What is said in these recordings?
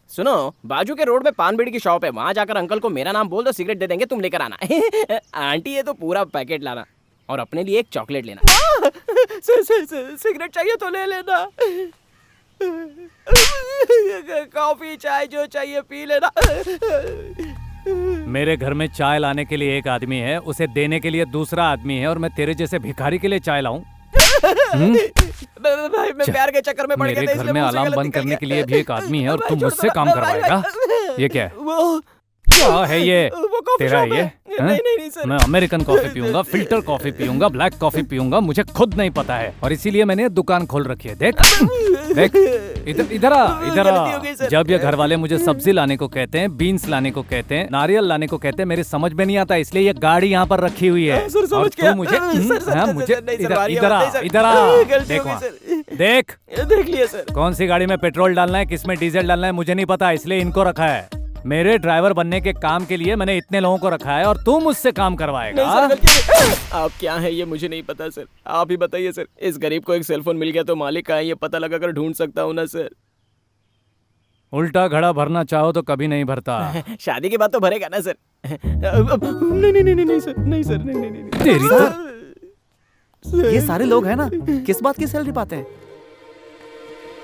सुनो, बाजू के रोड में पान बीड़ी की शॉप है, वहां जाकर अंकल को मेरा नाम बोल दो, सिगरेट दे देंगे, तुम लेकर आना। आंटी ये तो पूरा पैकेट लाना और अपने लिए एक चॉकलेट लेना। सिगरेट चाहिए तो ले लेना, कॉफी चाय जो चाहिए पी लेना। मेरे घर में चाय लाने के लिए एक आदमी है, उसे देने के लिए दूसरा आदमी है, और मैं तेरे जैसे भिखारी के लिए चाय लाऊं? भाई मैं प्यार के चक्कर में पड़ गया था, मेरे घर में अलार्म बंद करने के लिए भी एक आदमी है, और तू मुझसे काम करवाएगा? ये क्या है? क्या है ये? तेरा ये? नहीं सर। मैं अमेरिकन कॉफी पीऊंगा, फिल्टर कॉफी पीऊंगा, ब्लैक कॉफी पीऊंगा, मुझे खुद नहीं पता है, और इसीलिए मैंने दुकान खोल रखी है। देख देख, इधर आ। जब ये घर वाले मुझे सब्जी लाने को कहते हैं, बीन्स लाने को कहते हैं, नारियल लाने को कहते हैं, मेरी समझ में नहीं आता, इसलिए ये गाड़ी यहाँ पर रखी हुई है। और तू मुझे इधर आ, देख लिया सर। कौन सी गाड़ी में पेट्रोल डालना है, किसमें डीजल डालना है, मुझे नहीं पता, इसलिए इनको रखा है। मेरे ड्राइवर बनने के काम के लिए मैंने इतने लोगों को रखा है, और तू मुझसे काम करवाएगा? आप क्या है ये मुझे नहीं पता सर, आप ही बताइए सर। इस गरीब को एक सेलफोन मिल गया तो मालिक कहाँ है ये पता लगाकर ढूंढ सकता हूँ ना सर। उल्टा घड़ा भरना चाहो तो कभी नहीं भरता। शादी के बाद तो भरेगा ना सर। नहीं सर, नहीं सर, नहीं। तेरी सर, ये सारे लोग हैं ना, किस बात की सैलरी पाते हैं?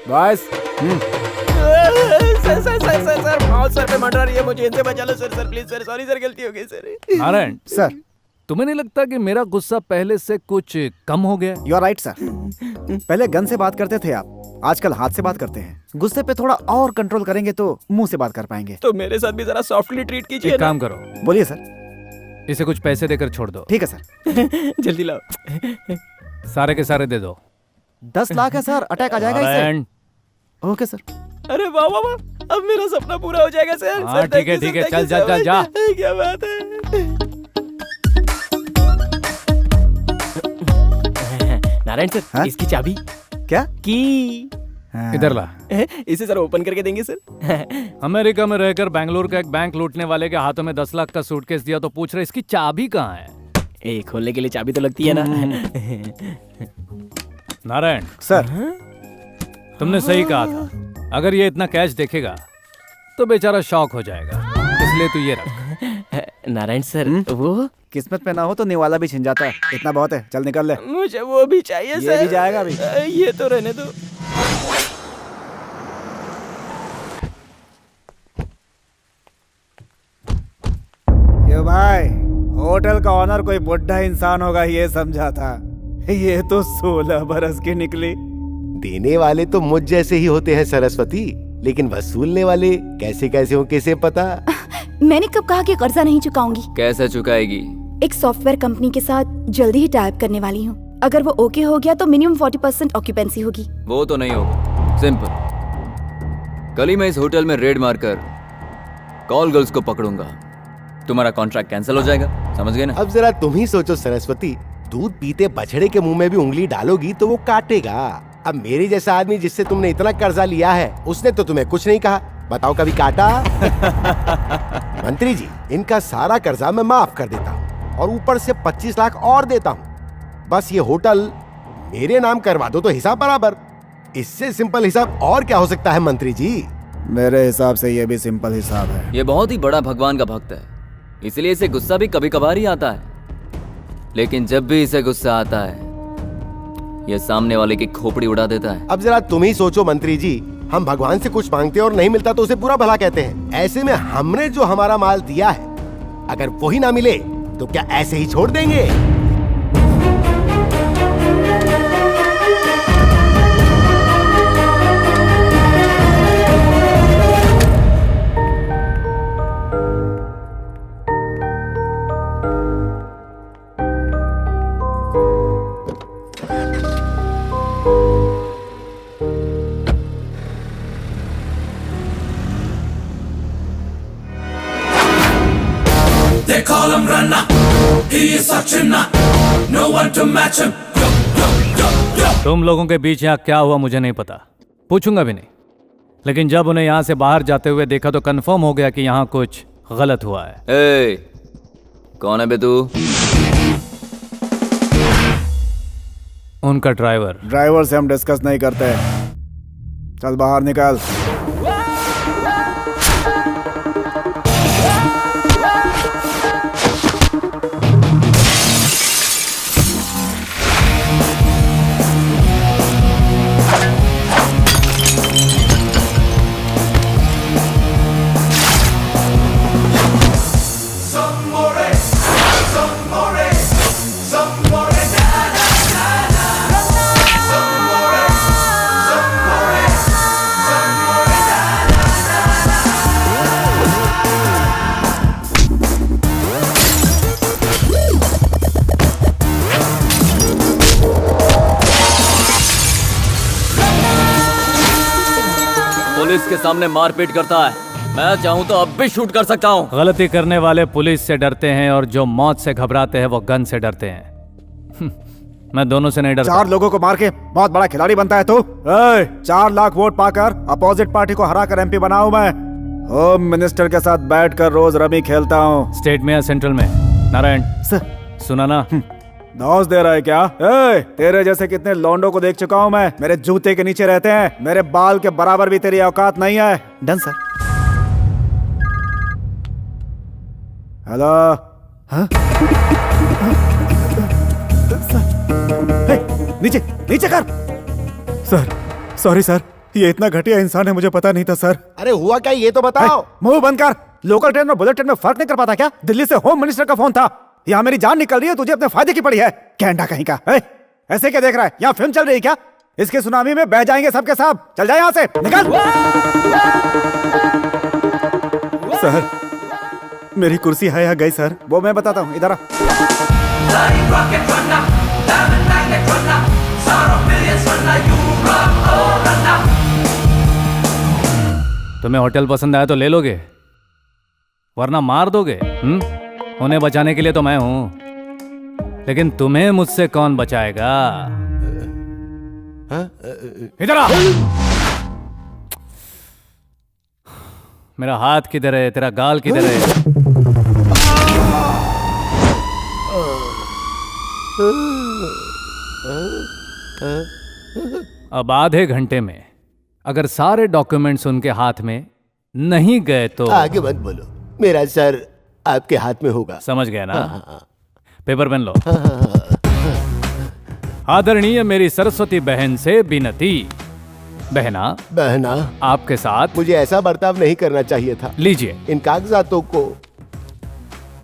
बस सर बहुत सर पे मंडरा रही है, मुझे इनसे बचा लो sir please sir. Sorry sir, गलती हो गई सर। नारायण सर, तुम्हें नहीं लगता कि मेरा गुस्सा पहले से कुछ कम हो गया? You are right sir. पहले गन से बात करते थे आप, आजकल हाथ से बात करते हैं। गुस्से पे थोड़ा और कंट्रोल करेंगे तो मुंह से बात कर पाएंगे। तो मेरे साथ भी जरा सॉफ्टली ट्रीट कीजिए। एक काम करो, बोलिए सर। इसे कुछ पैसे देकर छोड़ दो। ठीक है सर। जल्दी लाओ। सारे के सारे दे दो। 10 लाख है सर, अटैक आ जाएगा इससे। Okay sir. अरे वाह वाह वाह, अब मेरा सपना पूरा हो जाएगा सर। हाँ ठीक है, चल जा। क्या बात है। नारायण सर, हाँ? इसकी चाबी क्या की इधर ला। इसे सर ओपन करके देंगे सर। अमेरिका में रहकर बेंगलुरु का एक बैंक लूटने वाले के हाथों में 10 लाख का सूटकेस दिया तो पूछ रहे इसकी चाबी कहाँ है? खोलने के लिए चाबी तो लगती है ना। नारायण सर, तुमने सही कहा था, अगर ये इतना कैश देखेगा तो बेचारा शॉक हो जाएगा, इसलिए तू ये रख। नारायण सर, वो किस्मत पे ना हो तो निवाला भी छिन जाता है। इतना बहुत है, चल निकल ले। मुझे वो भी चाहिए सर। ये भी जाएगा अभी। ये तो रहने दो। क्यों भाई, होटल का ऑनर कोई बुढ़ा इंसान होगा ये समझा था, ये तो 16 बरस की निकली। देने वाले तो मुझ जैसे ही होते हैं सरस्वती, लेकिन वसूलने वाले कैसे कैसे हो कैसे पता। मैंने कब कहा कि कर्जा नहीं चुकाऊंगी? कैसे चुकाएगी? एक सॉफ्टवेयर कंपनी के साथ जल्दी ही टाइप करने वाली हूँ। अगर वो ओके हो गया तो मिनिमम 40% ऑक्यूपेंसी होगी। वो तो नहीं होगा, सिंपल। कल ही मैं इस होटल में रेड मारकर कॉल गर्ल्स को पकड़ूंगा, तुम्हारा कॉन्ट्रैक्ट कैंसिल हो जाएगा, समझ गए ना? अब जरा तुम ही सोचो सरस्वती, दूध पीते बछड़े के मुंह में भी उंगली डालोगी तो वो काटेगा। अब मेरे जैसा आदमी जिससे तुमने इतना कर्जा लिया है, उसने तो तुम्हें कुछ नहीं कहा, बताओ कभी काटा? मंत्री जी, इनका सारा कर्जा मैं माफ कर देता हूँ और ऊपर से 25 लाख और देता हूँ। बस ये होटल मेरे नाम करवा दो तो हिसाब बराबर। इससे सिंपल हिसाब और क्या हो सकता है मंत्री जी? मेरे हिसाब से ये भी सिंपल हिसाब है। ये बहुत ही बड़ा भगवान का भक्त है, इसलिए इसे गुस्सा भी कभी कभार ही आता है, लेकिन जब भी इसे गुस्सा आता है ये सामने वाले की खोपड़ी उड़ा देता है। अब जरा तुम ही सोचो मंत्री जी, हम भगवान से कुछ मांगते हैं और नहीं मिलता तो उसे बुरा भला कहते हैं। ऐसे में हमने जो हमारा माल दिया है, अगर वही ना मिले तो क्या ऐसे ही छोड़ देंगे? They call him Ranna, he is such a nut, no one to match him. तुम लोगों के बीच यहाँ क्या हुआ मुझे नहीं पता, पूछूंगा भी नहीं, लेकिन जब उन्हें यहाँ से बाहर जाते हुए देखा तो कंफर्म हो गया कि यहाँ कुछ गलत हुआ है। ए, कौन है बे तू? उनका ड्राइवर। ड्राइवर से हम डिस्कस नहीं करते। चल बाहर निकल। पुलिस के सामने मारपीट करता है। मैं चाहूँ तो अब भी शूट कर सकता हूँ। गलती करने वाले पुलिस से डरते हैं और जो मौत से घबराते हैं वो गन से डरते हैं। मैं दोनों से नहीं डरता। 4 लोगों को मार के बहुत बड़ा खिलाड़ी बनता है तू। 4 लाख वोट पाकर अपोजिट पार्टी को हरा कर MP बना हूं मैं। होम मिनिस्टर के साथ बैठकर रोज रमी खेलता हूँ। स्टेट में या सेंट्रल में? नारायण सर, सुना ना? नौज दे रहा है क्या? तेरे जैसे कितने लौंडों को देख चुका हूँ मैं। मेरे जूते के नीचे रहते हैं। मेरे बाल के बराबर भी तेरी औकात नहीं है। Done sir. हेलो। हाँ? नीचे नीचे कर। सर सॉरी सर, ये इतना घटिया इंसान है मुझे पता नहीं था सर। अरे हुआ क्या ये तो बताओ। मुंह बंद कर। लोकल ट्रेन और बुलेट ट्रेन में फर्क नहीं कर पाता क्या? दिल्ली से होम मिनिस्टर का फोन था। यहाँ मेरी जान निकल रही है, तुझे अपने फायदे की पड़ी है। कैंडा कहीं का। ऐसे क्या देख रहा है? यहाँ फिल्म चल रही है क्या? इसके सुनामी में बह जाएंगे सबके सब। चल जाए यहाँ से, निकल। सर मेरी कुर्सी है या गई सर? वो मैं बताता हूँ, इधर आ। तुम्हें होटल पसंद आया तो ले लोगे, वरना मार दोगे। उन्हें बचाने के लिए तो मैं हूं, लेकिन तुम्हें मुझसे कौन बचाएगा? इधर आ। मेरा हाथ किधर है? तेरा गाल किधर है? अब आधे घंटे में अगर सारे डॉक्यूमेंट्स उनके हाथ में नहीं गए तो आगे मत बोलो, मेरा सर आपके हाथ में होगा। समझ गए ना? पेपर पेन लो। आदरणीय मेरी सरस्वती बहन से विनती। बहना आपके साथ मुझे ऐसा बर्ताव नहीं करना चाहिए था। लीजिए इन कागजातों को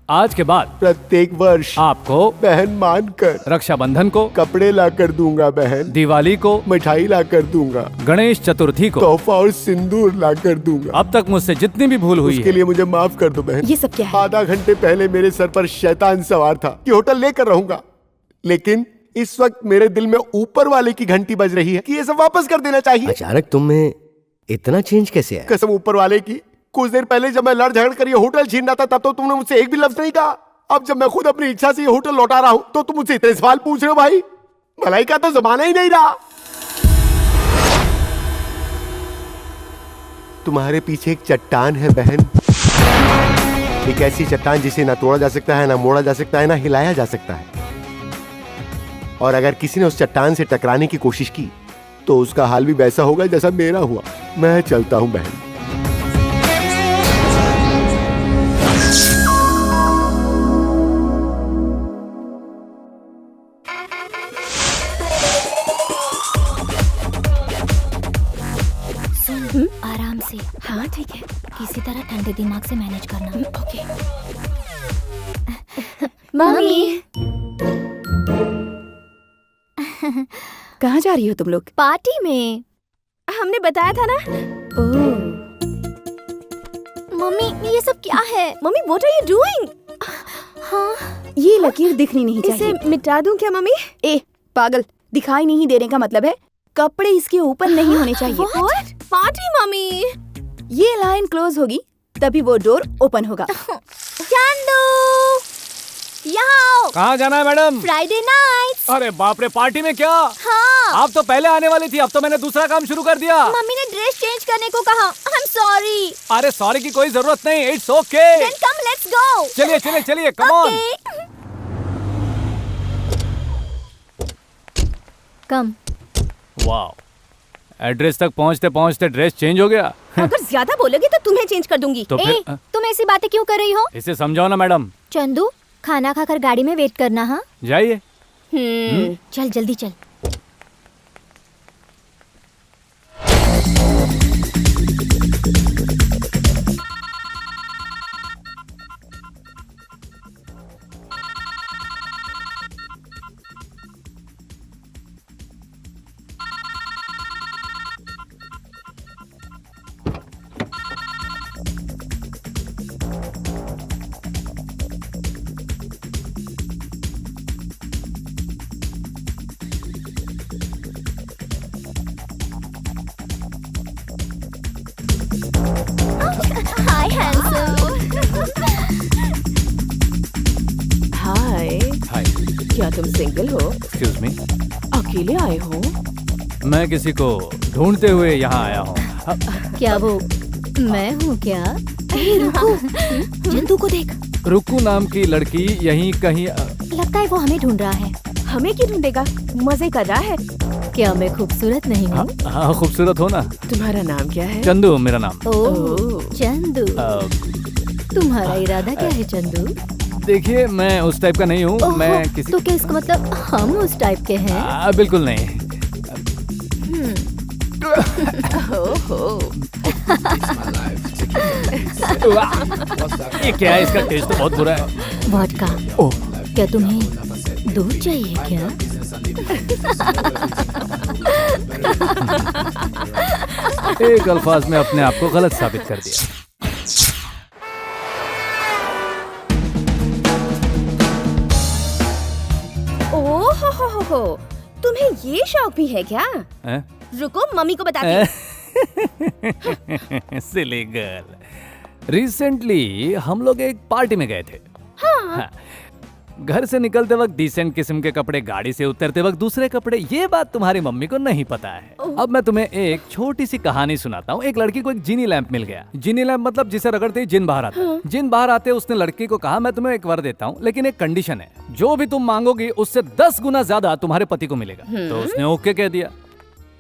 आज के बाद प्रत्येक वर्ष आपको बहन मानकर रक्षाबंधन को कपड़े ला कर दूंगा बहन, दिवाली को मिठाई ला कर दूंगा, गणेश चतुर्थी को तोहफा और सिंदूर ला कर दूंगा। अब तक मुझसे जितनी भी भूल हुई उसके है, लिए मुझे माफ कर दो बहन। ये सब क्या है? आधा घंटे पहले मेरे सर पर शैतान सवार था कि होटल लेकर रहूंगा, लेकिन इस वक्त मेरे दिल में ऊपर वाले की घंटी बज रही है कि ये सब वापस कर देना चाहिए। अचानक तुम में इतना चेंज कैसे आया? कसम ऊपर वाले की, कुछ देर पहले जब मैं लड़ झगड़ कर ये होटल छीन रहा था तब तो तुमने मुझसे एक भी लफ्ज नहीं कहा। अब जब मैं खुद अपनी इच्छा से ये होटल लौटा रहा हूं तो तुम मुझसे इतने सवाल पूछ रहे हो भाई? भलाई का तो जमाना ही नहीं रहा। तुम्हारे पीछे एक चट्टान है बहन, एक ऐसी चट्टान जिसे ना तोड़ा जा सकता है, ना मोड़ा जा सकता है, ना हिलाया जा सकता है। और अगर किसी ने उस चट्टान से टकराने की कोशिश की तो उसका हाल भी वैसा होगा जैसा मेरा हुआ। मैं चलता हूं बहन। आराम से। हाँ ठीक है, किसी तरह ठंडे दिमाग से मैनेज करना। ओके। मम्मी कहाँ जा रही हो तुम लोग? पार्टी में, हमने बताया था ना। ओह मम्मी ये सब क्या है? Mummy what are you doing? हाँ ये लकीर दिखनी नहीं चाहिए। इसे मिटा दूं क्या मम्मी? ए पागल, दिखाई नहीं देने का मतलब है कपड़े इसके ऊपर नहीं होने चाहिए। What? Party mummy. ये लाइन क्लोज होगी तभी वो डोर ओपन होगा। चांदू यहाँ। कहाँ जाना है मैडम? Friday night. अरे बाप रे, पार्टी में क्या? हाँ। आप तो पहले आने वाली थी, अब तो मैंने दूसरा काम शुरू कर दिया। मम्मी ने ड्रेस चेंज करने को कहा। I am sorry. अरे सॉरी की कोई जरूरत नहीं, it's okay. Then come let's go. चलिए चलिए चलिए, come on. Come. Wow, address तक पहुंचते पहुंचते ड्रेस चेंज हो गया। अगर ज्यादा बोलोगे तो तुम्हें चेंज कर दूंगी। तो फिर तुम ऐसी बातें क्यों कर रही हो? इसे समझाओ ना मैडम। चंदू, खाना खाकर गाड़ी में वेट करना। हाँ जाइए। चल जल्दी चल। हाय हैंडसम। हाय, हाय, क्या तुम सिंगल हो? Excuse me. अकेले आए हो? मैं किसी को ढूंढते हुए यहाँ आया हूँ। क्या वो मैं हूँ क्या? रुको, चंदू को देख। रुकू नाम की लड़की यहीं कहीं लगता है वो हमें ढूंढ रहा है। हमें क्यों ढूंढेगा? मजे कर रहा है। क्या मैं खूबसूरत नहीं हूँ? हाँ, खूबसूरत हो ना। तुम्हारा नाम क्या है? चंदू मेरा नाम। ओह चंदू, तुम्हारा इरादा क्या है चंदू? देखिए, मैं उस टाइप का नहीं हूँ। मैं किसी तो क्या इसका मतलब हम उस टाइप के हैं? बिल्कुल नहीं। ये क्या है? इसका टेस्ट तो बहुत बुरा है। वोडका। क्या तुम्हें दूध चाहिए क्या? एक अल्फाज में अपने आप को गलत साबित कर दिया। ओहो, तुम्हें ये शौक भी है क्या? रुको, मम्मी को बताती हूँ। Silly girl. रिसेंटली हम लोग एक पार्टी में गए थे। हाँ। घर से निकलते वक्त डिसेंट किस्म के कपड़े, गाड़ी से उतरते वक्त दूसरे कपड़े। ये बात तुम्हारी मम्मी को नहीं पता है। अब मैं तुम्हें एक छोटी सी कहानी सुनाता हूँ। एक लड़की को एक जीनी लैंप मिल गया। जीनी लैंप मतलब जिसे रगड़ते ही जिन बाहर आता है। जिन बाहर आते उसने लड़की को कहा, मैं तुम्हें एक वर देता हूँ, लेकिन एक कंडीशन है, जो भी तुम मांगोगी उससे 10 गुना ज्यादा तुम्हारे पति को मिलेगा। तो उसने ओके कह दिया।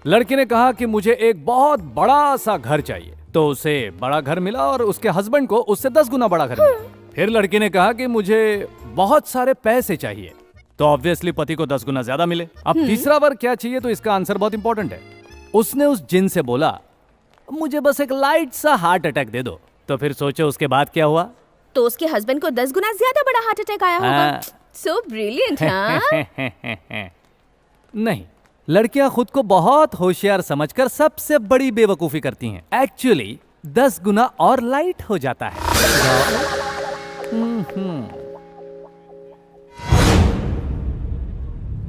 लड़की ने कहा कि मुझे एक बहुत बड़ा सा घर चाहिए, तो उसे बड़ा घर मिला और उसके हस्बैंड को उससे 10 गुना बड़ा घर मिला। फिर लड़की ने कहा कि मुझे बहुत सारे पैसे चाहिए, तो ऑब्वियसली पति को 10 गुना ज्यादा मिले। अब तीसरा वर क्या चाहिए, तो इसका आंसर बहुत इंपॉर्टेंट है। उसने उस जिन से बोला, मुझे बस एक लाइट सा हार्ट अटैक दे दो। तो फिर सोचो उसके बाद क्या हुआ। तो उसके हस्बैंड को 10 गुना ज्यादा बड़ा हार्ट अटैक आया होगा। So brilliant. हाँ? नहीं, लड़कियां खुद को बहुत होशियार समझकर सबसे बड़ी बेवकूफी करती हैं। एक्चुअली 10 गुना और लाइट हो जाता है।